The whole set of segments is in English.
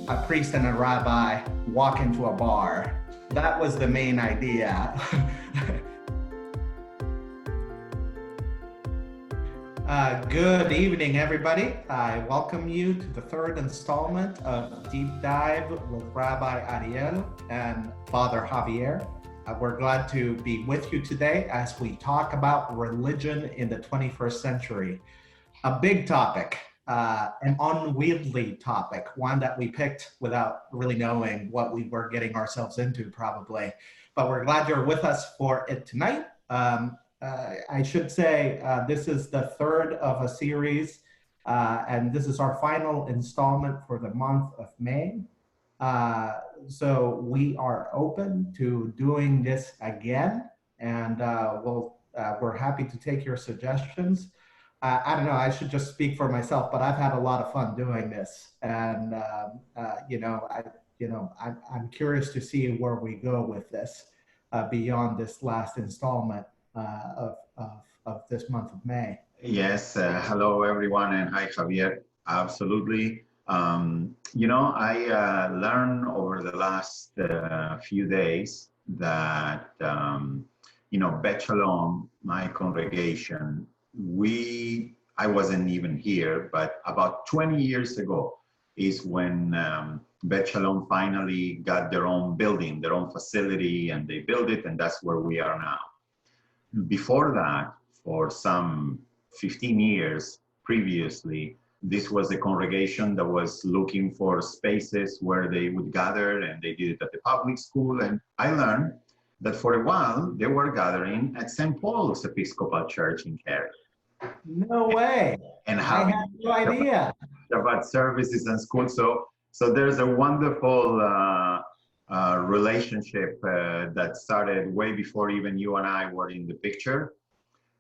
a priest and a rabbi walk into a bar. That was the main idea. Good evening, everybody. I welcome you to the third installment of Deep Dive with Rabbi Ariel and Father Javier. We're glad to be with you today as we talk about religion in the 21st century. A big topic, an unwieldy topic, one that we picked without really knowing what we were getting ourselves into probably. But we're glad you're with us for it tonight. I should say this is the third of a series, and this is our final installment for the month of May. So we are open to doing this again, and we're happy to take your suggestions. I don't know, I should just speak for myself, but I've had a lot of fun doing this, and I'm curious to see where we go with this beyond this last installment of this month of May. Yes, hello everyone, and hi Javier. Absolutely. I learned over the last few days that, Bet Shalom, my congregation, I wasn't even here, but about 20 years ago is when Bet Shalom finally got their own building, their own facility, and they built it, and that's where we are now. Before that, for some 15 years previously, this was a congregation that was looking for spaces where they would gather, and they did it at the public school. And I learned that for a while, they were gathering at St. Paul's Episcopal Church in Cary. No way. And I had no idea. Shabbat services and school. So there's a wonderful relationship that started way before even you and I were in the picture.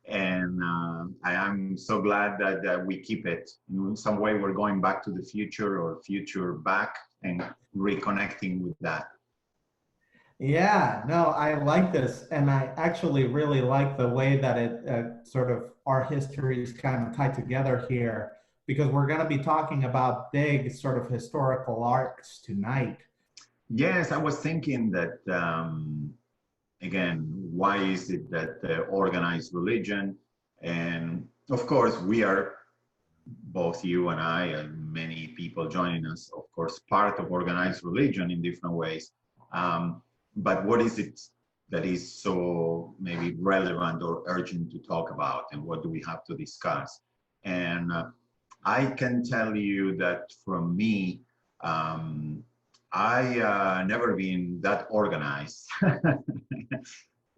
And I am so glad that we keep it. In some way, we're going back to the future or future back and reconnecting with that. Yeah, no, I like this. And I actually really like the way that it sort of our histories kind of tied together here, because we're going to be talking about big sort of historical arcs tonight. Yes, I was thinking that, again, why is it that organized religion, and of course we are, both you and I and many people joining us, of course, part of organized religion in different ways. But what is it that is so maybe relevant or urgent to talk about, and what do we have to discuss? And I can tell you that from me, I never been that organized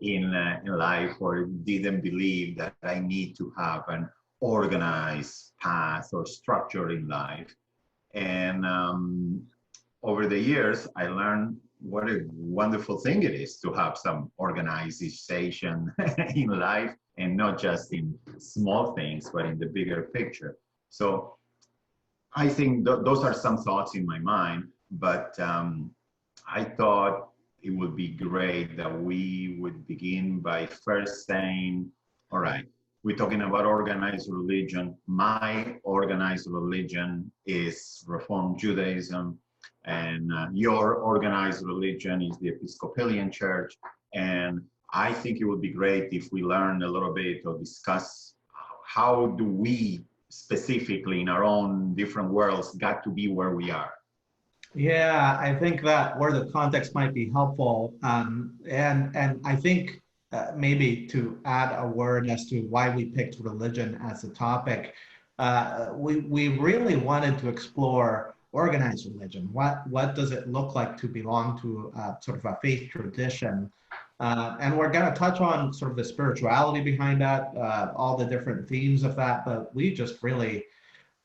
in life, or didn't believe that I need to have an organized path or structure in life. And over the years, I learned what a wonderful thing it is to have some organization in life, and not just in small things, but in the bigger picture. So I think those are some thoughts in my mind, but I thought it would be great that we would begin by first saying, all right, we're talking about organized religion. My organized religion is Reformed Judaism, and your organized religion is the Episcopalian Church. And I think it would be great if we learn a little bit or discuss how do we specifically in our own different worlds got to be where we are. Yeah, I think that where the context might be helpful, and I think maybe to add a word as to why we picked religion as a topic, we really wanted to explore organized religion. What does it look like to belong to sort of a faith tradition? And we're going to touch on sort of the spirituality behind that, all the different themes of that, but we just really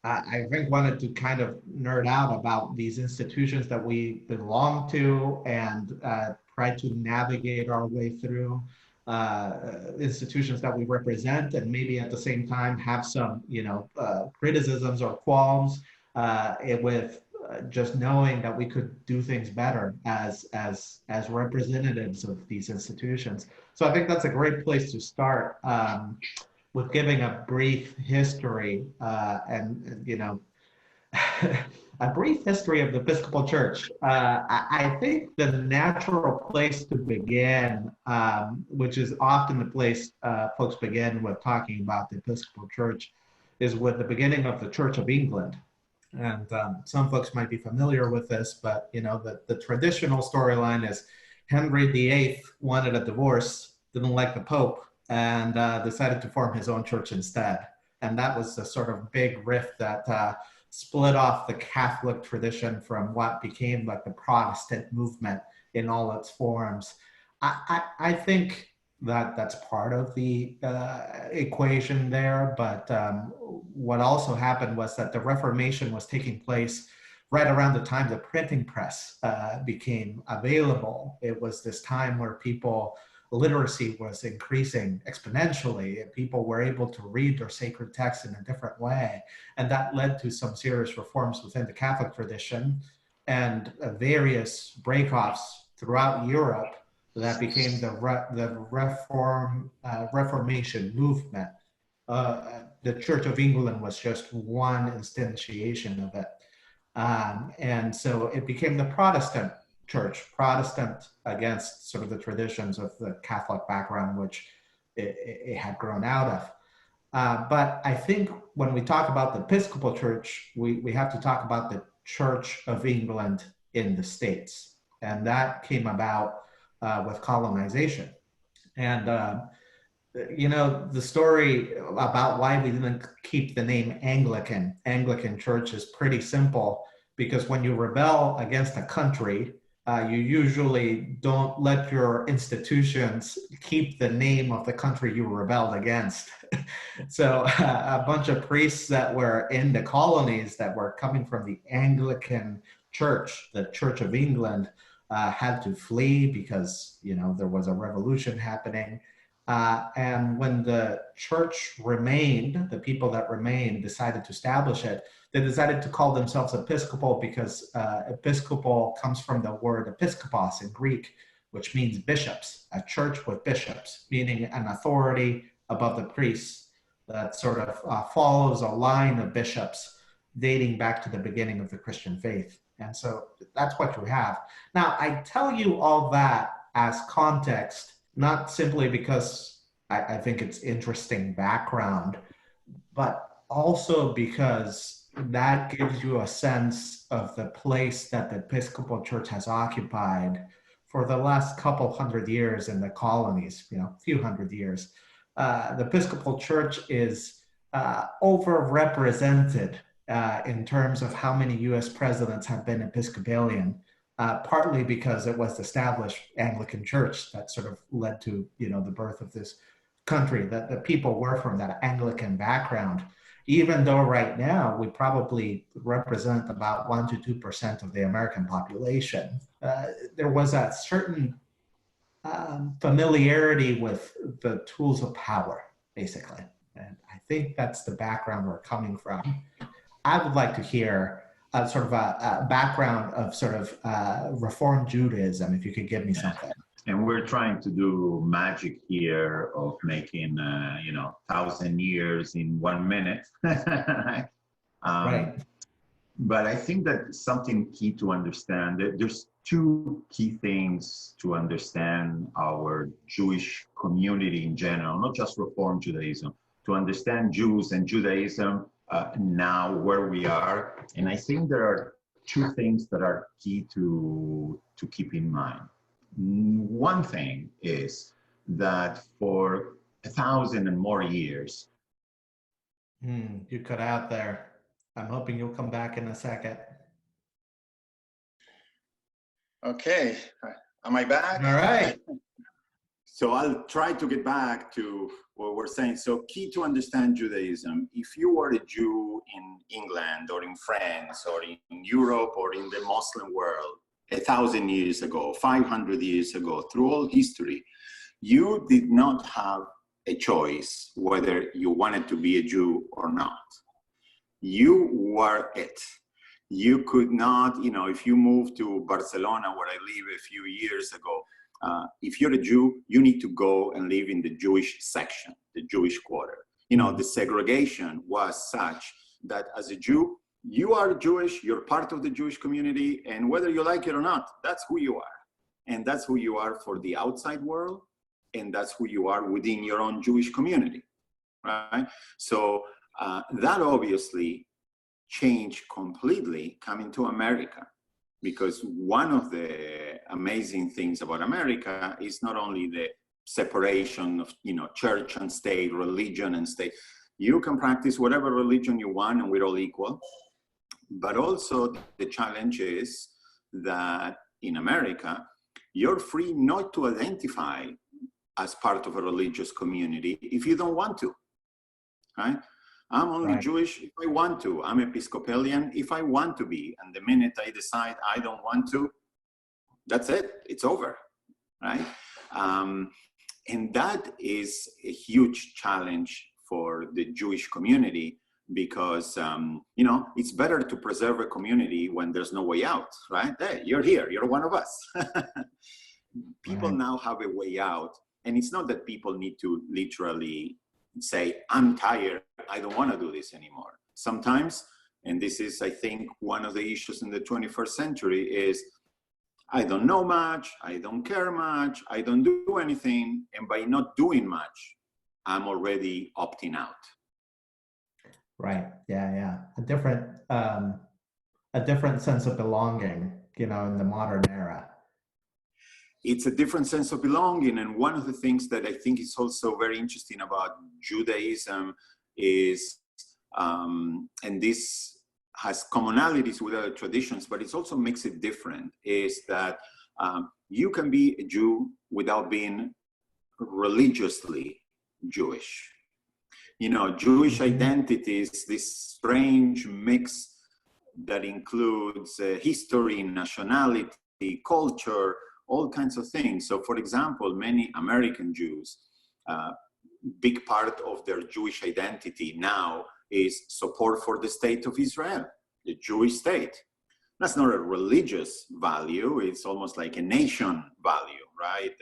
I think wanted to kind of nerd out about these institutions that we belong to, and try to navigate our way through institutions that we represent, and maybe at the same time have some, criticisms or qualms with just knowing that we could do things better as representatives of these institutions. So I think that's a great place to start. With giving a brief history, and a brief history of the Episcopal Church. I think the natural place to begin, which is often the place folks begin with talking about the Episcopal Church, is with the beginning of the Church of England. And some folks might be familiar with this, but you know, the traditional storyline is Henry VIII wanted a divorce, didn't like the Pope, and decided to form his own church instead. And that was the sort of big rift that split off the Catholic tradition from what became like the Protestant movement in all its forms. I think that that's part of the equation there, but what also happened was that the Reformation was taking place right around the time the printing press became available. It was this time where literacy was increasing exponentially, and people were able to read their sacred texts in a different way. And that led to some serious reforms within the Catholic tradition and various breakoffs throughout Europe that became the Reformation movement. The Church of England was just one instantiation of it. And so it became the Protestant church, Protestant against sort of the traditions of the Catholic background, which it had grown out of. But I think when we talk about the Episcopal Church, we have to talk about the Church of England in the States. And that came about with colonization. And, you know, the story about why we didn't keep the name Anglican Church is pretty simple, because when you rebel against a country, you usually don't let your institutions keep the name of the country you rebelled against. So a bunch of priests that were in the colonies that were coming from the Anglican Church, the Church of England, had to flee because, you know, there was a revolution happening. And when the church remained, the people that remained decided to establish it, they decided to call themselves Episcopal because Episcopal comes from the word episkopos in Greek, which means bishops, a church with bishops, meaning an authority above the priests that sort of follows a line of bishops dating back to the beginning of the Christian faith. And so that's what you have. Now, I tell you all that as context, not simply because I think it's interesting background, but also because that gives you a sense of the place that the Episcopal Church has occupied for the last couple hundred years in the colonies, you know, a few hundred years. The Episcopal Church is overrepresented in terms of how many US presidents have been Episcopalian, partly because it was the established Anglican Church that sort of led to, you know, the birth of this country, that the people were from that Anglican background. Even though right now we probably represent about 1 to 2% of the American population, there was a certain familiarity with the tools of power, basically. And I think that's the background we're coming from. I would like to hear sort of a background of sort of Reform Judaism, if you could give me something. And we're trying to do magic here of making, 1,000 years in 1 minute. Right. But I think that something key to understand, there's two key things to understand our Jewish community in general, not just Reform Judaism, to understand Jews and Judaism now where we are. And I think there are two things that are key to keep in mind. One thing is that for 1,000 and more years. You cut out there. I'm hoping you'll come back in a second. Okay, am I back? All right. So I'll try to get back to what we're saying. So key to understand Judaism, if you were a Jew in England or in France or in Europe or in the Muslim world, 1,000 years ago, 500 years ago, through all history, you did not have a choice whether you wanted to be a Jew or not. You were it. You could not, if you moved to Barcelona, where I live a few years ago, if you're a Jew, you need to go and live in the Jewish section, the Jewish quarter. The segregation was such that as a Jew, You are Jewish, you're part of the Jewish community, and whether you like it or not, that's who you are. And that's who you are for the outside world, and that's who you are within your own Jewish community, right? So that obviously changed completely coming to America, because one of the amazing things about America is not only the separation of, you know, church and state, religion and state. You can practice whatever religion you want and we're all equal. But also the challenge is that in America, you're free not to identify as part of a religious community if you don't want to, right? I'm only Jewish if I want to. I'm Episcopalian if I want to be. And the minute I decide I don't want to, that's it, it's over, right? And that is a huge challenge for the Jewish community, because, you know, it's better to preserve a community when there's no way out, right? Hey, you're here, you're one of us. People now have a way out. And it's not that people need to literally say, I'm tired, I don't want to do this anymore. Sometimes, and this is, I think, one of the issues in the 21st century is, I don't know much, I don't care much, I don't do anything, and by not doing much, I'm already opting out. Right. Yeah. A different sense of belonging, you know, in the modern era. It's a different sense of belonging. And one of the things that I think is also very interesting about Judaism is, and this has commonalities with other traditions, but it also makes it different, is that you can be a Jew without being religiously Jewish. You know, Jewish identity is this strange mix that includes history, nationality, culture, all kinds of things. So, for example, many American Jews, big part of their Jewish identity now is support for the state of Israel, the Jewish state. That's not a religious value. It's almost like a nation value, right?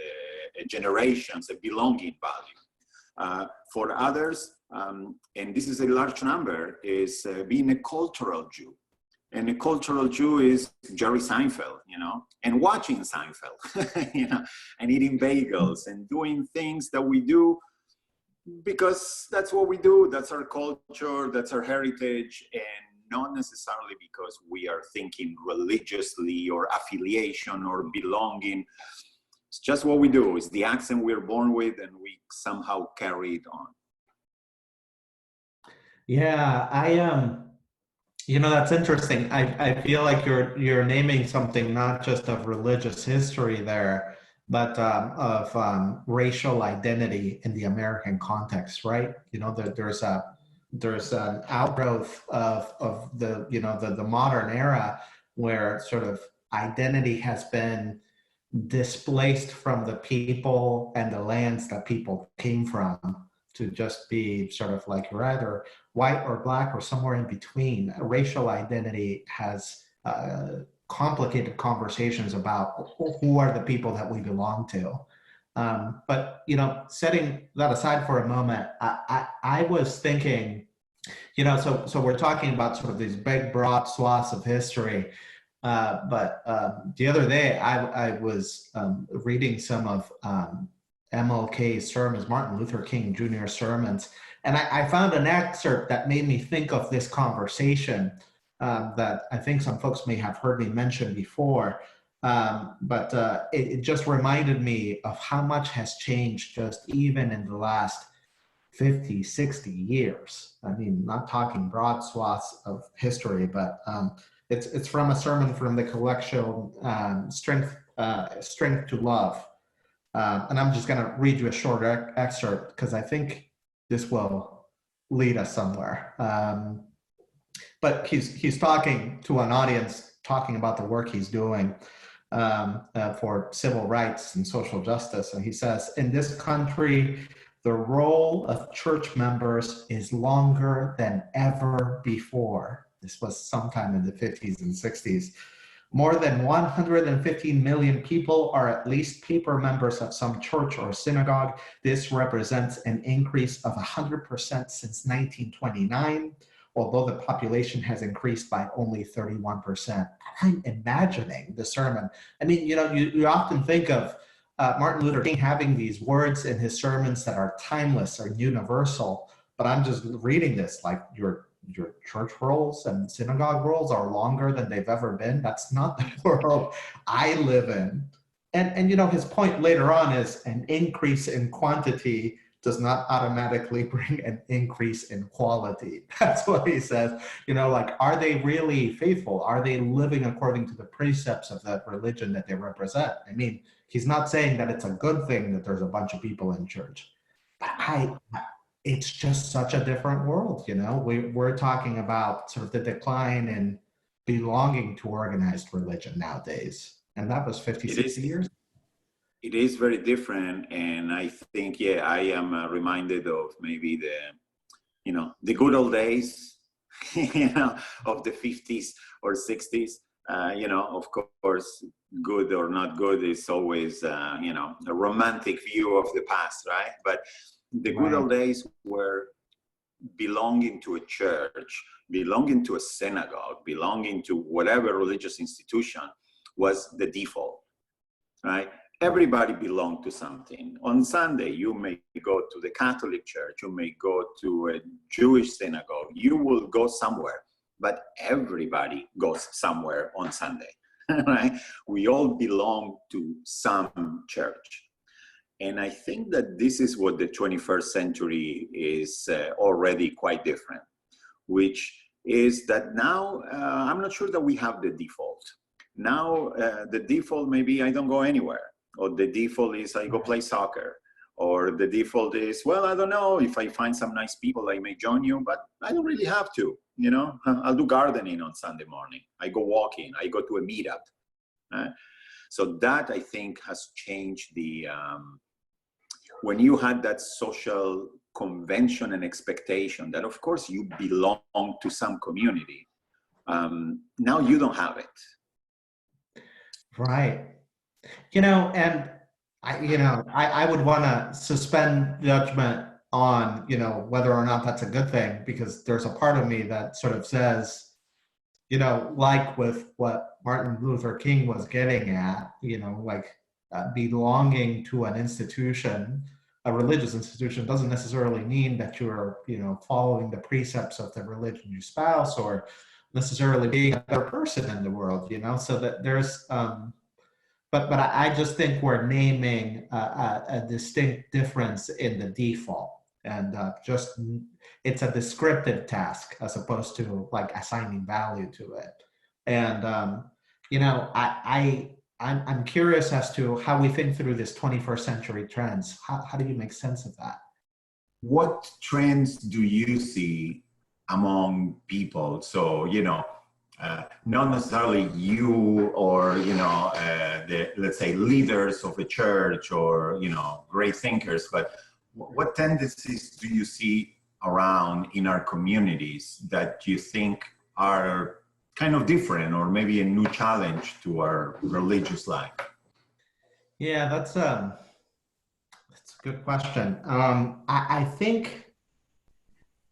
A generations, a belonging value. For others, and this is a large number, is being a cultural Jew. And a cultural Jew is Jerry Seinfeld, you know, and watching Seinfeld, you know, and eating bagels and doing things that we do because that's what we do. That's our culture, that's our heritage, and not necessarily because we are thinking religiously or affiliation or belonging. It's just what we do. It's the accent we're born with, and we somehow carry it on. Yeah, you know, that's interesting. I feel like you're naming something not just of religious history there, but of racial identity in the American context, right? You know, there's an outgrowth of the, you know, the modern era where sort of identity has been displaced from the people and the lands that people came from to just be sort of like you're either white or black or somewhere in between. Racial identity has complicated conversations about who are the people that we belong to. But, you know, setting that aside for a moment, I was thinking, you know, so we're talking about sort of these big, broad swaths of history. But the other day, I was reading some of MLK's sermons, Martin Luther King Jr. sermons, and I found an excerpt that made me think of this conversation that I think some folks may have heard me mention before, but it just reminded me of how much has changed just even in the last 50, 60 years. I mean, not talking broad swaths of history, but it's from a sermon from the collection Strength to Love. And I'm just going to read you a short excerpt because I think this will lead us somewhere. But he's talking to an audience, talking about the work he's doing for civil rights and social justice. And he says, in this country, the role of church members is longer than ever before. This was sometime in the 50s and 60s. More than 115 million people are at least paper members of some church or synagogue. This represents an increase of 100% since 1929. although the population has increased by only 31%. I'm imagining the sermon. I mean, you often think of Martin Luther King having these words in his sermons that are timeless or universal, but I'm just reading this like your church rolls and synagogue rolls are longer than they've ever been. That's not the world I live in. And his point later on is an increase in quantity does not automatically bring an increase in quality. That's what he says. Like, are they really faithful? Are they living according to the precepts of the religion that they represent? I mean, he's not saying that it's a good thing that there's a bunch of people in church. But it's just such a different world, We're talking about sort of the decline in belonging to organized religion nowadays. And that was 50, 60 years. It is very different. And I think, I am reminded of maybe the good old days, of the 50s or 60s. Of course, good or not good is always, a romantic view of the past, right? But the good old days were belonging to a church, belonging to a synagogue, belonging to whatever religious institution was the default, right? Everybody belonged to something. On Sunday, you may go to the Catholic Church, you may go to a Jewish synagogue, you will go somewhere, but everybody goes somewhere on Sunday, right? We all belong to some church. And I think that this is what the 21st century is already quite different, which is that now, I'm not sure that we have the default. Now, the default maybe I don't go anywhere, or the default is I go play soccer, or the default is, well, I don't know, if I find some nice people, I may join you, but I don't really have to, I'll do gardening on Sunday morning. I go walking, I go to a meetup. So that, I think, has changed when you had that social convention and expectation that, of course, you belong to some community. Now you don't have it. Right. And I would want to suspend judgment on, whether or not that's a good thing, because there's a part of me that sort of says, like with what Martin Luther King was getting at, belonging to an institution, a religious institution, doesn't necessarily mean that you're, following the precepts of the religion you espouse or necessarily being a better person in the world, so that there's, but I just think we're naming a distinct difference in the default, and just it's a descriptive task as opposed to like assigning value to it. And I'm curious as to how we think through this 21st century trends. How do you make sense of that? What trends do you see among people? So, not necessarily you or, let's say leaders of a church or, great thinkers, but what tendencies do you see around in our communities that you think are kind of different or maybe a new challenge to our religious life? Yeah, that's a good question. I think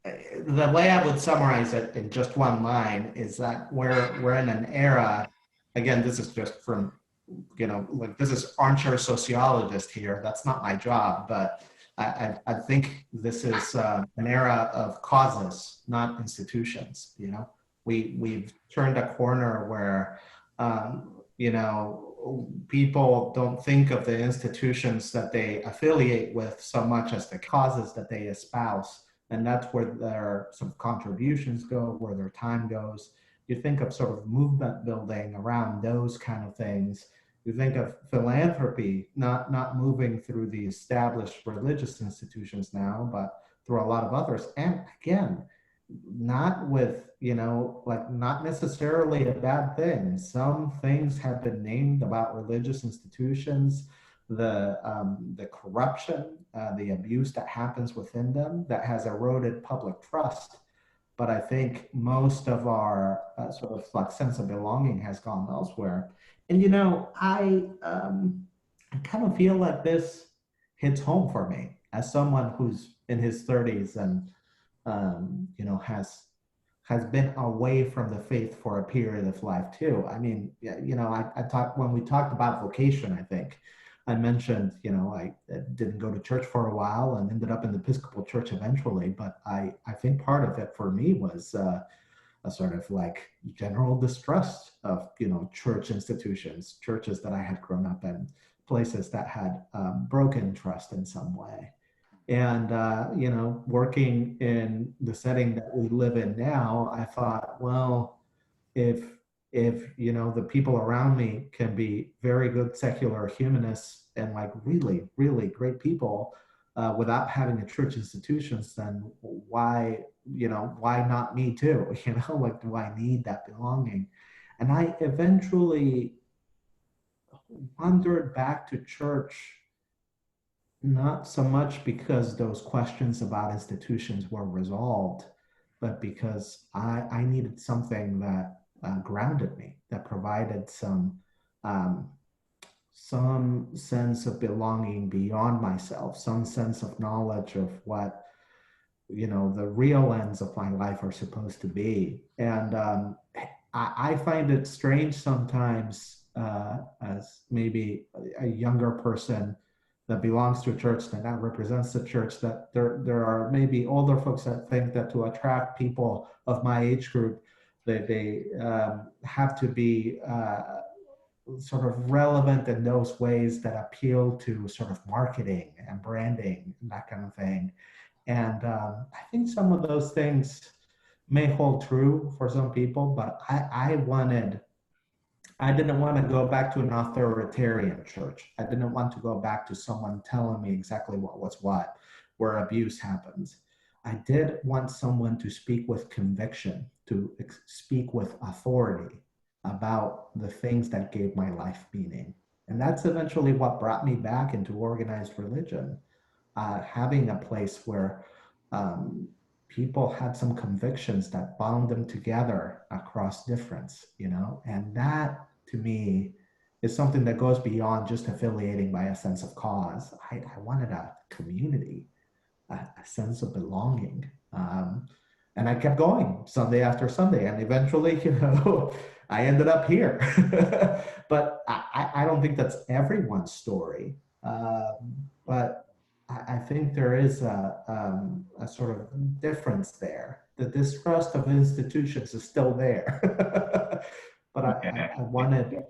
the way I would summarize it in just one line is that we're in an era, again, this is just from, this is armchair sociologist here. That's not my job, but I think this is an era of causes, not institutions, We've turned a corner where, people don't think of the institutions that they affiliate with so much as the causes that they espouse. And that's where their sort of contributions go, where their time goes. You think of sort of movement building around those kind of things. You think of philanthropy, not moving through the established religious institutions now, but through a lot of others. And again, not with, not necessarily a bad thing. Some things have been named about religious institutions, the corruption, the abuse that happens within them that has eroded public trust. But I think most of our sort of like sense of belonging has gone elsewhere. And, I kind of feel like this hits home for me as someone who's in his 30s and, has been away from the faith for a period of life too. I mean, you know, I talked, when we talked about vocation, I think I mentioned, you know, I didn't go to church for a while and ended up in the Episcopal church eventually. But I think part of it for me was a sort of like general distrust of, you know, church institutions, churches that I had grown up in, places that had broken trust in some way. And, you know, working in the setting that we live in now, I thought, well, if, you know, the people around me can be very good secular humanists and like really, really great people without having a church institutions, then why, you know, why not me too? You know, like, do I need that belonging? And I eventually wandered back to church, not so much because those questions about institutions were resolved, but because I needed something that grounded me, that provided some sense of belonging beyond myself, some sense of knowledge of what, you know, the real ends of my life are supposed to be. And I find it strange sometimes as maybe a younger person that belongs to a church that represents the church, that there are maybe older folks that think that to attract people of my age group, they have to be sort of relevant in those ways that appeal to sort of marketing and branding and that kind of thing. And I think some of those things may hold true for some people, but I didn't want to go back to an authoritarian church. I didn't want to go back to someone telling me exactly what was what, where abuse happens. I did want someone to speak with conviction, to speak with authority about the things that gave my life meaning. And that's eventually what brought me back into organized religion, having a place where people had some convictions that bound them together across difference, you know, and that to me is something that goes beyond just affiliating by a sense of cause. I wanted a community, a sense of belonging. And I kept going Sunday after Sunday, and eventually, you know, I ended up here. But I don't think that's everyone's story. But I think there is a sort of difference there. The distrust of institutions is still there. But I wanted.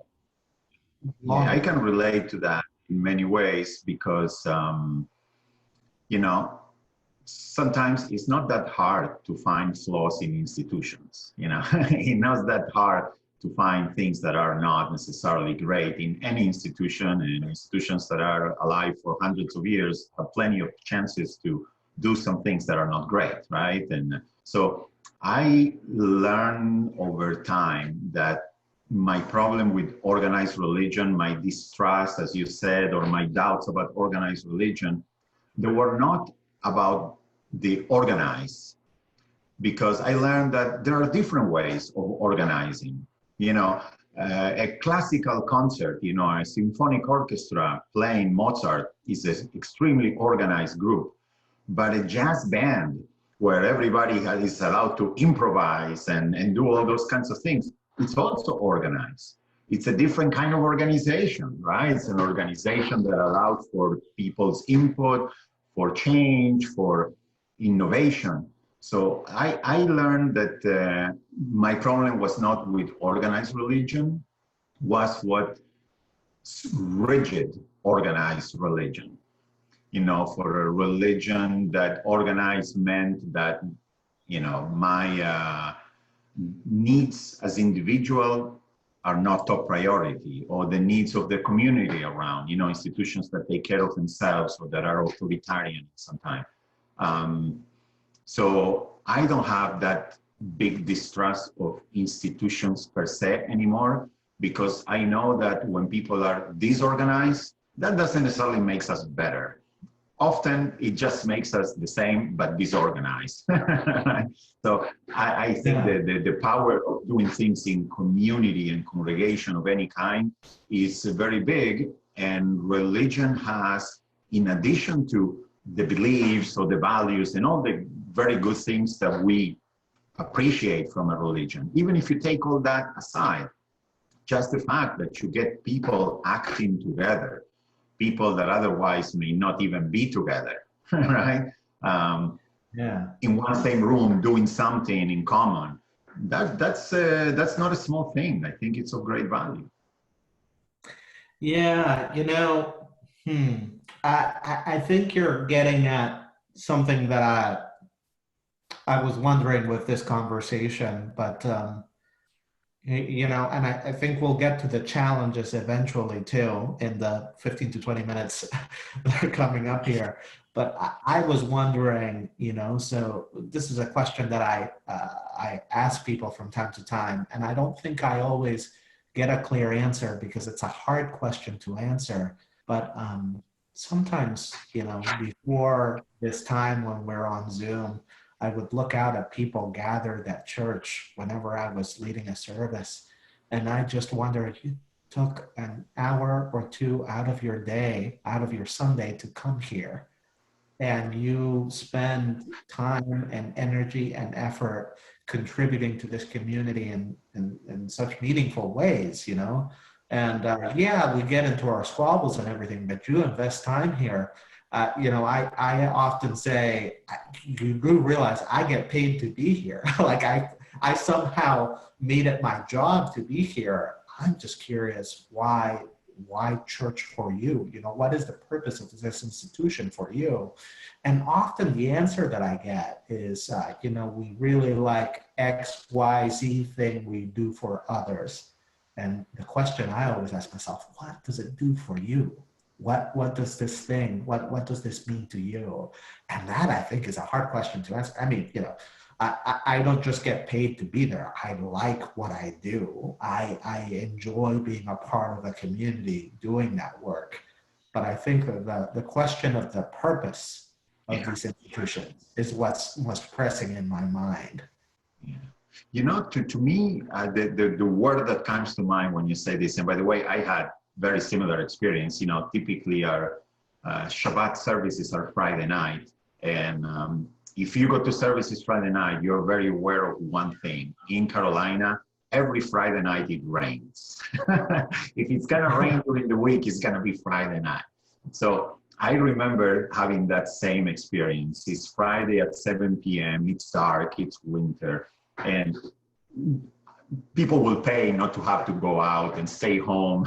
Yeah, I can relate to that in many ways because, you know, sometimes it's not that hard to find flaws in institutions. You know, it's not that hard to find things that are not necessarily great in any institution, and institutions that are alive for hundreds of years have plenty of chances to do some things that are not great, right? And so I learned over time that my problem with organized religion, my distrust, as you said, or my doubts about organized religion, they were not about the organized, because I learned that there are different ways of organizing. You know, a classical concert, you know, a symphonic orchestra playing Mozart is an extremely organized group. But a jazz band where everybody is allowed to improvise and do all those kinds of things, it's also organized. It's a different kind of organization, right? It's an organization that allows for people's input, for change, for innovation. So I learned that my problem was not with organized religion, was what rigid organized religion. You know, for a religion that organized meant that, you know, my needs as individual are not top priority, or the needs of the community around, you know, institutions that take care of themselves or that are authoritarian sometimes. So I don't have that big distrust of institutions per se anymore, because I know that when people are disorganized, that doesn't necessarily make us better. Often it just makes us the same, but disorganized. So I think that the power of doing things in community and congregation of any kind is very big. And religion has, in addition to the beliefs or the values and all the very good things that we appreciate from a religion. Even if you take all that aside, just the fact that you get people acting together, people that otherwise may not even be together, right? In one same room doing something in common. That's not a small thing. I think it's of great value. Yeah, I think you're getting at something that I was wondering with this conversation, but and I think we'll get to the challenges eventually too in the 15 to 20 minutes that are coming up here. But I was wondering, so this is a question that I ask people from time to time, and I don't think I always get a clear answer because it's a hard question to answer. But sometimes, before this time when we're on Zoom, I would look out at people gathered at church whenever I was leading a service. And I just wonder if you took an hour or two out of your day, out of your Sunday to come here, and you spend time and energy and effort contributing to this community in such meaningful ways, And we get into our squabbles and everything, but you invest time here. I often say, you do realize I get paid to be here. Like I somehow made it my job to be here. I'm just curious why church for you? What is the purpose of this institution for you? And often the answer that I get is, we really like X, Y, Z thing we do for others. And the question I always ask myself, what does it do for you? What does this thing, what does this mean to you? And that, I think, is a hard question to answer. I mean, I don't just get paid to be there. I like what I do. I enjoy being a part of a community doing that work. But I think that the question of the purpose of these institutions is what's most pressing in my mind. Yeah. To me, the word that comes to mind when you say this, and by the way, I had very similar experience. Typically our Shabbat services are Friday night, and if you go to services Friday night, you're very aware of one thing. In Carolina, every Friday night it rains. If it's gonna rain during the week, it's gonna be Friday night. So I remember having that same experience. It's Friday at 7 p.m., it's dark, it's winter, and people will pay not to have to go out and stay home,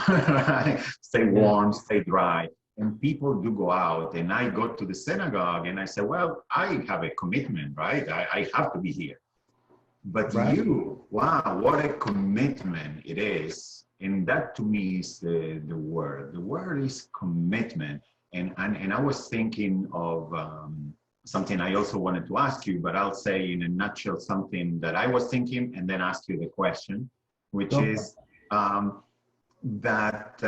stay warm, stay dry. And people do go out, and I go to the synagogue and I say, well, I have a commitment, right? I have to be here. But wow, what a commitment it is. And that to me is the word. The word is commitment. And I was thinking of something I also wanted to ask you, but I'll say in a nutshell something that I was thinking and then ask you the question, which is that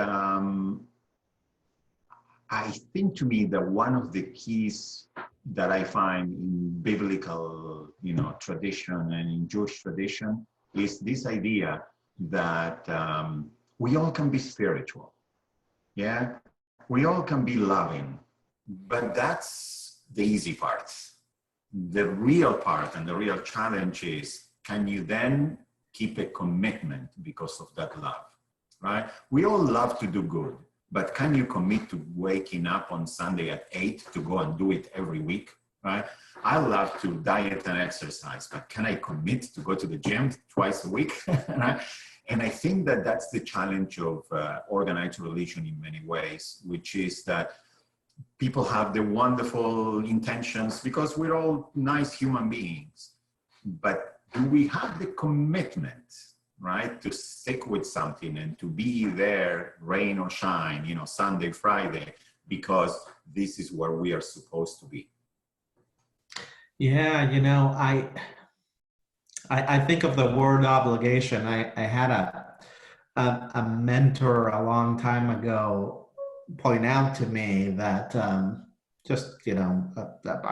I think to me that one of the keys that I find in biblical, tradition and in Jewish tradition is this idea that we all can be spiritual. Yeah, we all can be loving, but that's the easy part. The real part and the real challenge is, can you then keep a commitment because of that love, right? We all love to do good, but can you commit to waking up on Sunday at 8 to go and do it every week, right? I love to diet and exercise, but can I commit to go to the gym twice a week, right? And I think that that's the challenge of organized religion in many ways, which is that people have the wonderful intentions because we're all nice human beings, but do we have the commitment, right, to stick with something and to be there, rain or shine, Sunday, Friday, because this is where we are supposed to be? Yeah, I think of the word obligation. I had a mentor a long time ago point out to me that a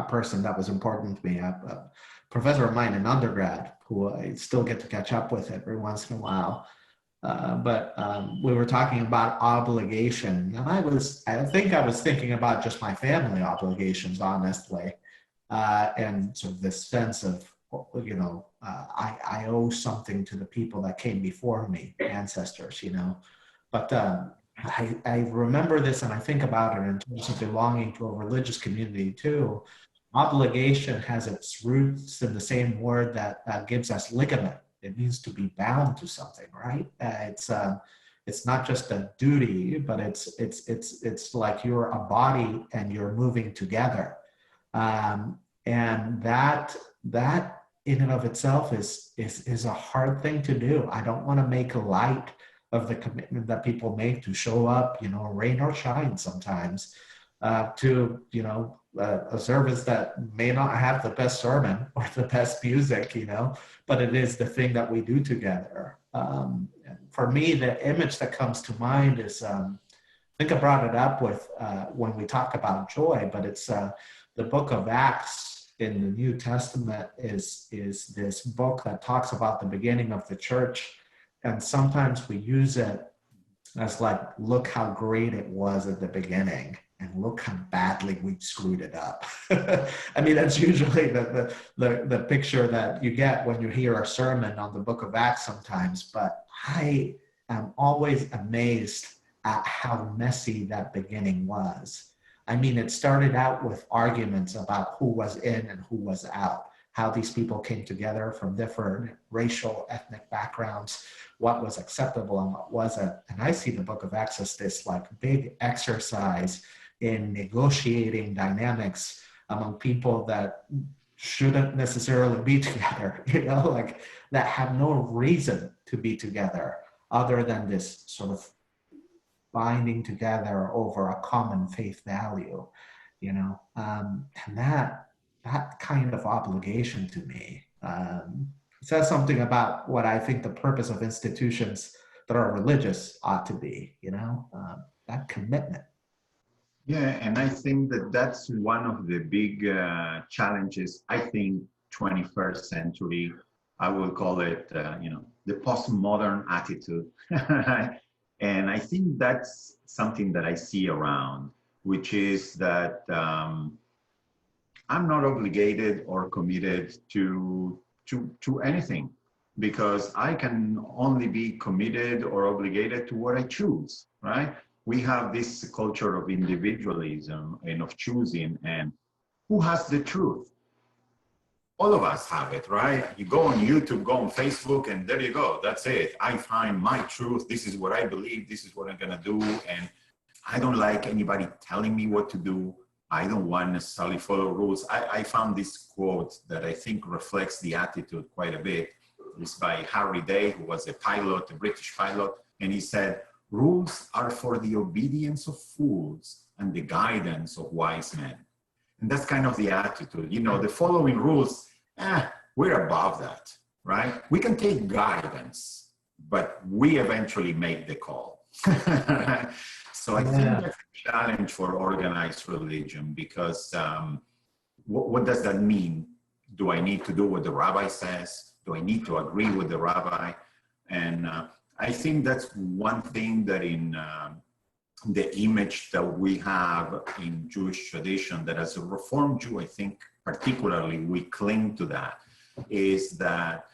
person that was important to me, a professor of mine in undergrad, who I still get to catch up with every once in a while. But we were talking about obligation, and I think I was thinking about just my family obligations, honestly, and sort of this sense of, I owe something to the people that came before me, ancestors, But I remember this and I think about it in terms of belonging to a religious community too. Obligation has its roots in the same word that gives us ligament. It means to be bound to something, right? It's not just a duty, but it's like you're a body and you're moving together, and that in and of itself is a hard thing to do. I don't want to make light of the commitment that people make to show up, rain or shine sometimes, to a service that may not have the best sermon or the best music, but it is the thing that we do together. For me, the image that comes to mind is, I think I brought it up with when we talk about joy, but it's the book of Acts in the New Testament is this book that talks about the beginning of the church. And sometimes we use it as like, look how great it was at the beginning and look how badly we screwed it up. I mean, that's usually the picture that you get when you hear a sermon on the book of Acts sometimes, but I am always amazed at how messy that beginning was. I mean, it started out with arguments about who was in and who was out, how these people came together from different racial, ethnic backgrounds, what was acceptable and what wasn't. And I see the book of Acts as this like big exercise in negotiating dynamics among people that shouldn't necessarily be together, like that have no reason to be together other than this sort of binding together over a common faith value, and that kind of obligation to me says something about what I think the purpose of institutions that are religious ought to be, that commitment. Yeah, and I think that that's one of the big challenges. I think 21st century, I will call it, the postmodern attitude. And I think that's something that I see around, which is that I'm not obligated or committed to anything, because I can only be committed or obligated to what I choose, right? We have this culture of individualism and of choosing, and who has the truth? All of us have it, right? You go on YouTube, go on Facebook, and there you go. That's it. I find my truth. This is what I believe. This is what I'm going to do. And I don't like anybody telling me what to do. I don't want necessarily follow rules. I found this quote that I think reflects the attitude quite a bit. It's by Harry Day, who was a pilot, a British pilot. And he said, "Rules are for the obedience of fools and the guidance of wise men." And that's kind of the attitude. The following rules, we're above that, right? We can take guidance, but we eventually make the call. So I think that's a challenge for organized religion, because what does that mean? Do I need to do what the rabbi says? Do I need to agree with the rabbi? And I think that's one thing that in the image that we have in Jewish tradition, that as a Reformed Jew, I think particularly we cling to that, is that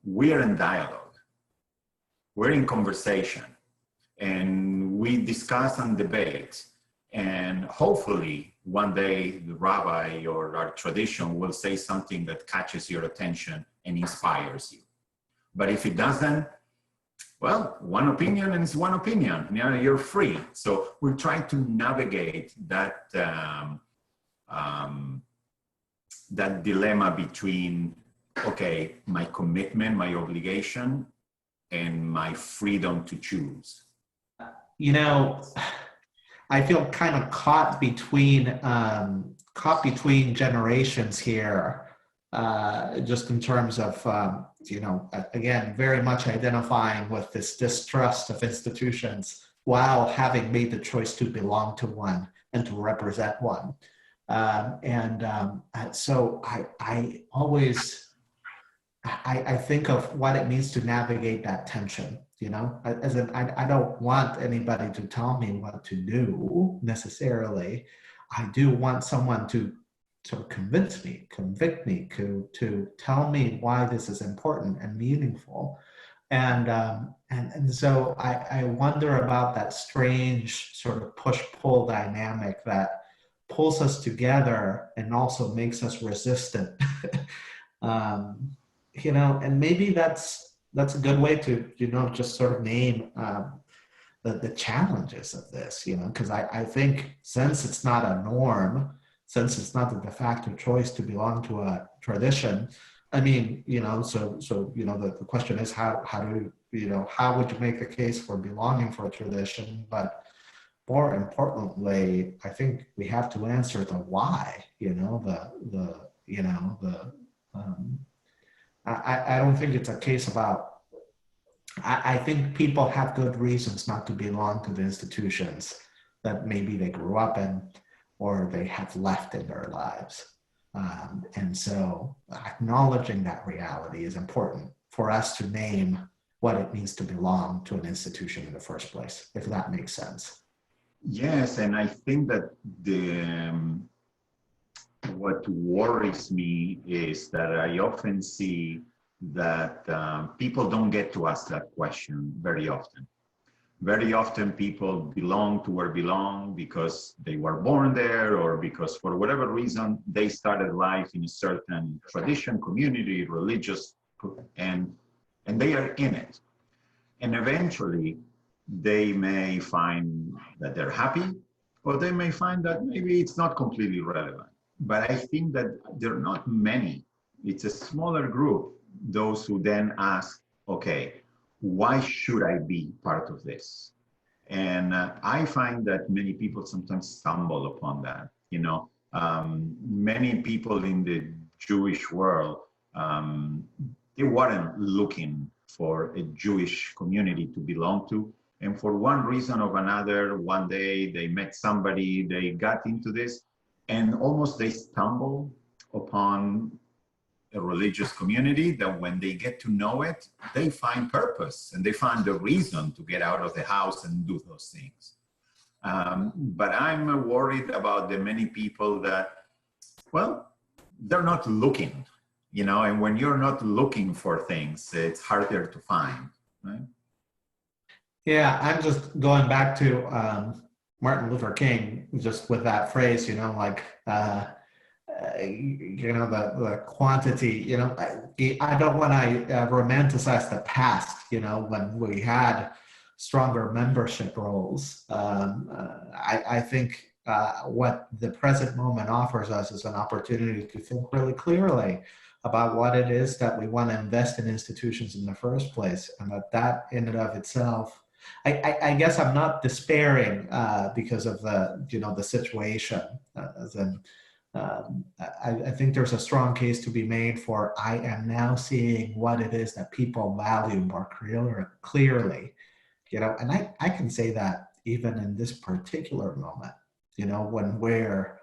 we are in dialogue. We're in conversation, and we discuss and debate. And hopefully one day the rabbi or our tradition will say something that catches your attention and inspires you. But if it doesn't, well, one opinion and it's one opinion. You're free. So we're trying to navigate that that dilemma between, okay, my commitment, my obligation, and my freedom to choose. I feel kind of caught between generations here, just in terms of, again, very much identifying with this distrust of institutions while having made the choice to belong to one and to represent one. So I always think of what it means to navigate that tension. As in, I don't want anybody to tell me what to do necessarily. I do want someone to sort of convince me, convict me, to tell me why this is important and meaningful. And so I wonder about that strange sort of push-pull dynamic that pulls us together and also makes us resistant. And maybe that's a good way to, just sort of name the challenges of this, because I think since it's not a norm, since it's not the de facto choice to belong to a tradition, I mean, the question is how would you make the case for belonging for a tradition? But more importantly, I think we have to answer the why, I don't think it's a case about, I think people have good reasons not to belong to the institutions that maybe they grew up in or they have left in their lives. And so acknowledging that reality is important for us to name what it means to belong to an institution in the first place, if that makes sense. Yes, and I think that what worries me is that I often see that people don't get to ask that question very often. Very often people belong to where belong because they were born there or because for whatever reason they started life in a certain tradition, community, religious, and they are in it. And eventually they may find that they're happy, or they may find that maybe it's not completely relevant. But I think that there are not many. It's a smaller group, those who then ask, okay, why should I be part of this? And I find that many people sometimes stumble upon that. Many people in the Jewish world, they weren't looking for a Jewish community to belong to. And for one reason or another, one day they met somebody, they got into this, and almost they stumble upon a religious community that when they get to know it, they find purpose and they find the reason to get out of the house and do those things. But I'm worried about the many people that, well, they're not looking, and when you're not looking for things, it's harder to find, right? Yeah, I'm just going back to Martin Luther King, just with that phrase, the quantity, I don't want to romanticize the past, when we had stronger membership roles. I think what the present moment offers us is an opportunity to think really clearly about what it is that we want to invest in institutions in the first place, and that in and of itself, I guess I'm not despairing because of the situation. I think there's a strong case to be made for I am now seeing what it is that people value more clearly, and I can say that even in this particular moment, when we're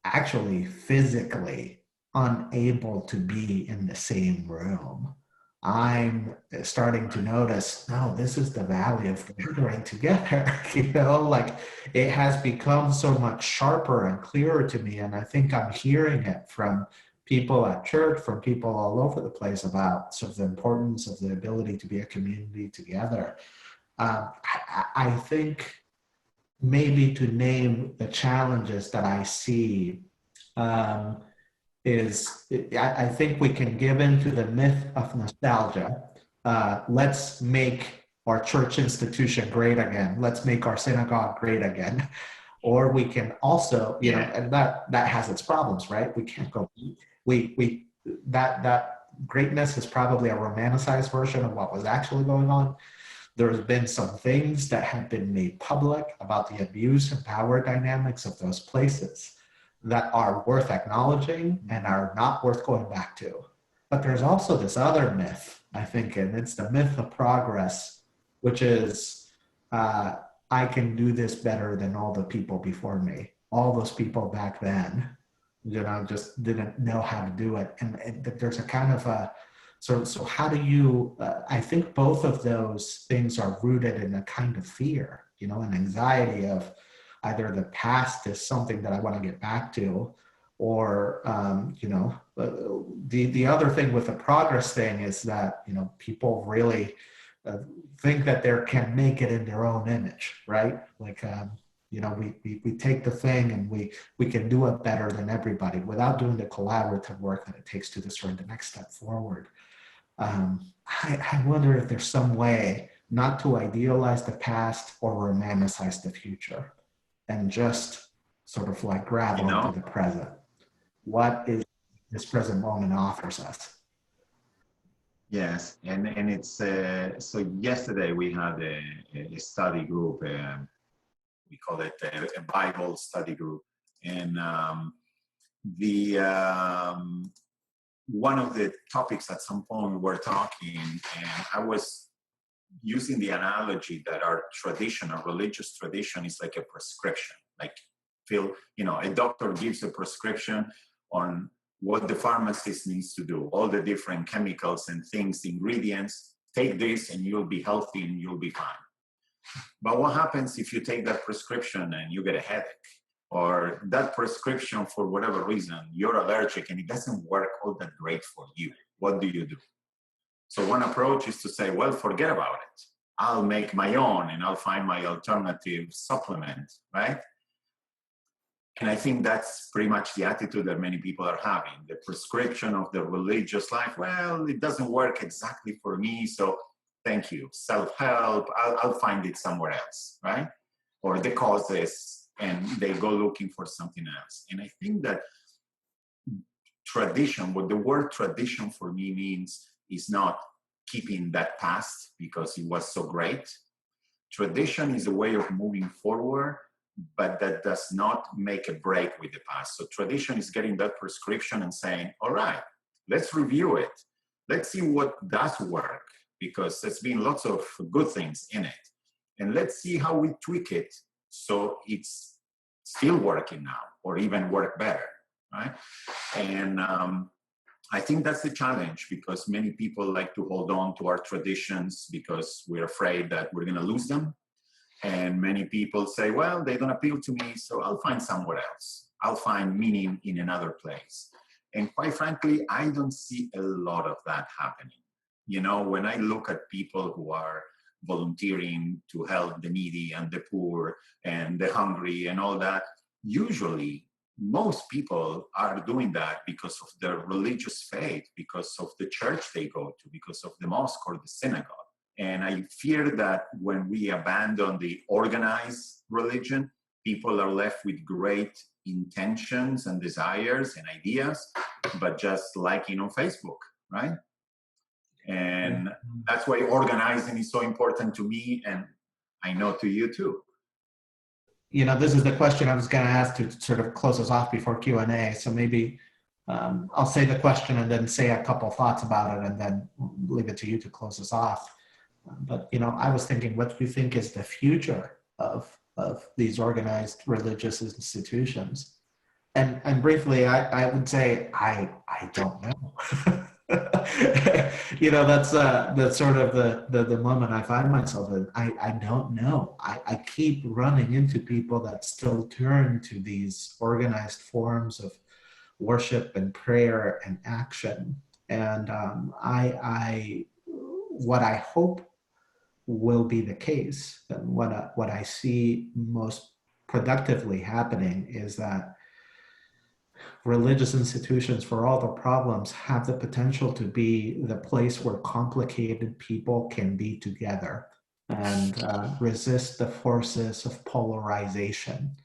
actually physically unable to be in the same room, I'm starting to notice, no, this is the value of gathering together. It has become so much sharper and clearer to me. And I think I'm hearing it from people at church, from people all over the place about sort of the importance of the ability to be a community together. I think maybe to name the challenges that I see, I think we can give into the myth of nostalgia. Let's make our church institution great again. Let's make our synagogue great again. Or we can also, and that has its problems, right? We can't go. That greatness is probably a romanticized version of what was actually going on. There's been some things that have been made public about the abuse and power dynamics of those places that are worth acknowledging and are not worth going back to. But there's also this other myth, I think, and it's the myth of progress, which is I can do this better than all the people before me. All those people back then, just didn't know how to do it. And there's a kind of a, so how do you, I think both of those things are rooted in a kind of fear, an anxiety of, either the past is something that I want to get back to, or the other thing with the progress thing is that people really think that they can make it in their own image, right? Like we take the thing and we can do it better than everybody without doing the collaborative work that it takes to discern the next step forward. I wonder if there's some way not to idealize the past or romanticize the future and just sort of like grab onto the present. What is this present moment offers us? Yes, and it's so yesterday we had a study group. We call it a Bible study group, and the one of the topics at some point we were talking, and I was using the analogy that our tradition, our religious tradition, is like a prescription. Like, a doctor gives a prescription on what the pharmacist needs to do, all the different chemicals and things, ingredients. Take this and you'll be healthy and you'll be fine. But what happens if you take that prescription and you get a headache? Or that prescription, for whatever reason, you're allergic and it doesn't work all that great for you? What do you do? So one approach is to say, well, forget about it. I'll make my own and I'll find my alternative supplement, right? And I think that's pretty much the attitude that many people are having. The prescription of the religious life, well, it doesn't work exactly for me, so thank you. Self-help, I'll find it somewhere else, right? Or the causes, and they go looking for something else. And I think that tradition, what the word tradition for me means is not keeping that past because it was so great. Tradition is a way of moving forward, but that does not make a break with the past. So tradition is getting that prescription and saying, all right, let's review it. Let's see what does work, because there's been lots of good things in it. And let's see how we tweak it so it's still working now, or even work better, right? And I think that's the challenge, because many people like to hold on to our traditions because we're afraid that we're going to lose them. And many people say, well, they don't appeal to me, so I'll find somewhere else. I'll find meaning in another place. And quite frankly, I don't see a lot of that happening. When I look at people who are volunteering to help the needy and the poor and the hungry and all that, usually most people are doing that because of their religious faith, because of the church they go to, because of the mosque or the synagogue. And I fear that when we abandon the organized religion, people are left with great intentions and desires and ideas, but just liking on Facebook, right? And that's why organizing is so important to me, and I know to you too. This is the question I was going to ask to sort of close us off before Q&A. So maybe I'll say the question and then say a couple thoughts about it and then leave it to you to close us off. But, I was thinking, what do you think is the future of these organized religious institutions? And briefly, I would say, I don't know. That's sort of the moment I find myself in. I don't know. I keep running into people that still turn to these organized forms of worship and prayer and action. And what I hope will be the case, and what I see most productively happening, is that religious institutions, for all the problems, have the potential to be the place where complicated people can be together and resist the forces of polarization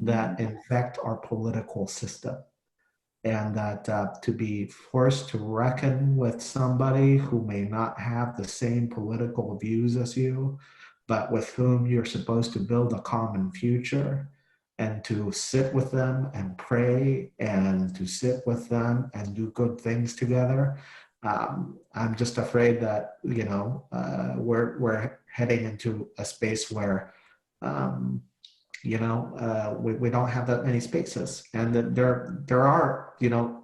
that infect our political system. And that to be forced to reckon with somebody who may not have the same political views as you, but with whom you're supposed to build a common future, and to sit with them and pray, and to sit with them and do good things together. I'm just afraid that, we're heading into a space where, we don't have that many spaces, and that there are,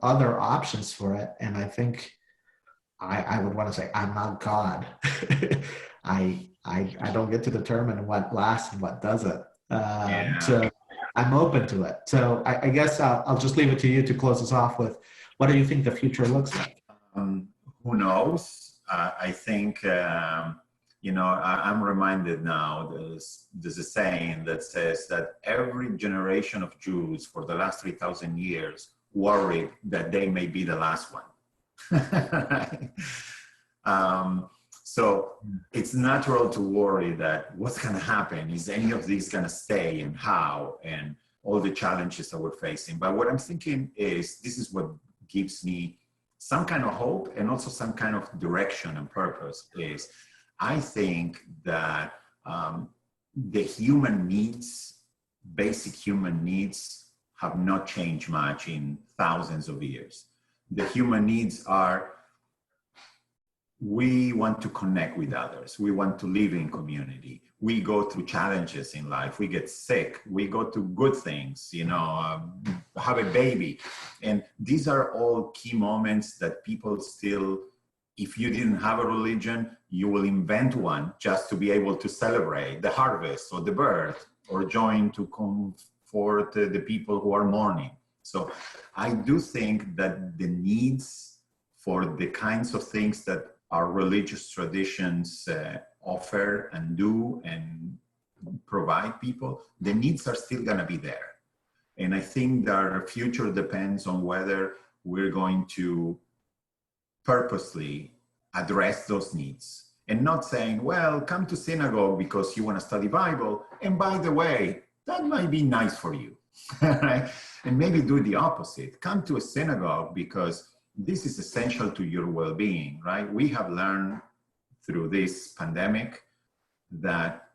other options for it. And I think I would want to say, I'm not God. I don't get to determine what lasts and what doesn't. So I'm open to it. So I guess I'll just leave it to you to close us off with, what do you think the future looks like? Who knows? I think, I'm reminded now, there's a saying that says that every generation of Jews for the last 3,000 years worried that they may be the last one. So it's natural to worry that what's going to happen, is any of these going to stay, and how, and all the challenges that we're facing. But what I'm thinking is, this is what gives me some kind of hope and also some kind of direction and purpose, is I think that the human needs, basic human needs, have not changed much in thousands of years. The human needs are, we want to connect with others. We want to live in community. We go through challenges in life. We get sick. We go through good things, have a baby. And these are all key moments that people still, if you didn't have a religion, you will invent one just to be able to celebrate the harvest or the birth, or join to comfort the people who are mourning. So I do think that the needs for the kinds of things that our religious traditions offer and do and provide people, the needs are still going to be there. And I think that our future depends on whether we're going to purposely address those needs, and not saying, well, come to synagogue because you want to study Bible, and by the way, that might be nice for you. Right? And maybe do the opposite. Come to a synagogue because this is essential to your well-being, right? We have learned through this pandemic that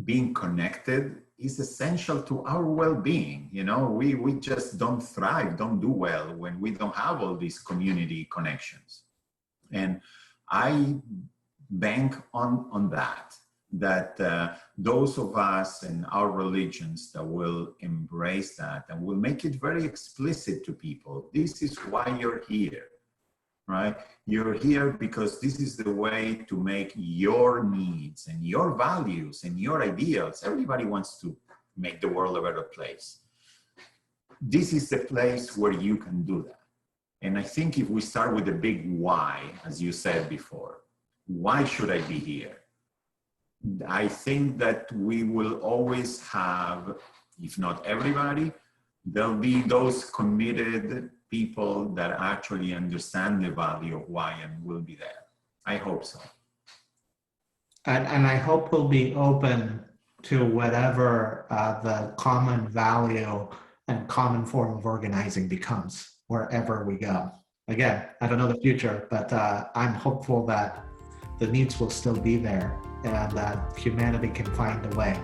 being connected is essential to our well-being. We just don't thrive, don't do well when we don't have all these community connections. And I bank on that those of us in our religions that will embrace that and will make it very explicit to people. This is why you're here, right? You're here because this is the way to make your needs and your values and your ideals. Everybody wants to make the world a better place. This is the place where you can do that. And I think if we start with the big why, as you said before, why should I be here? I think that we will always have, if not everybody, there'll be those committed people that actually understand the value of why and will be there. I hope so. And I hope we'll be open to whatever the common value and common form of organizing becomes, wherever we go. Again, I don't know the future, but I'm hopeful that the needs will still be there and that humanity can find a way.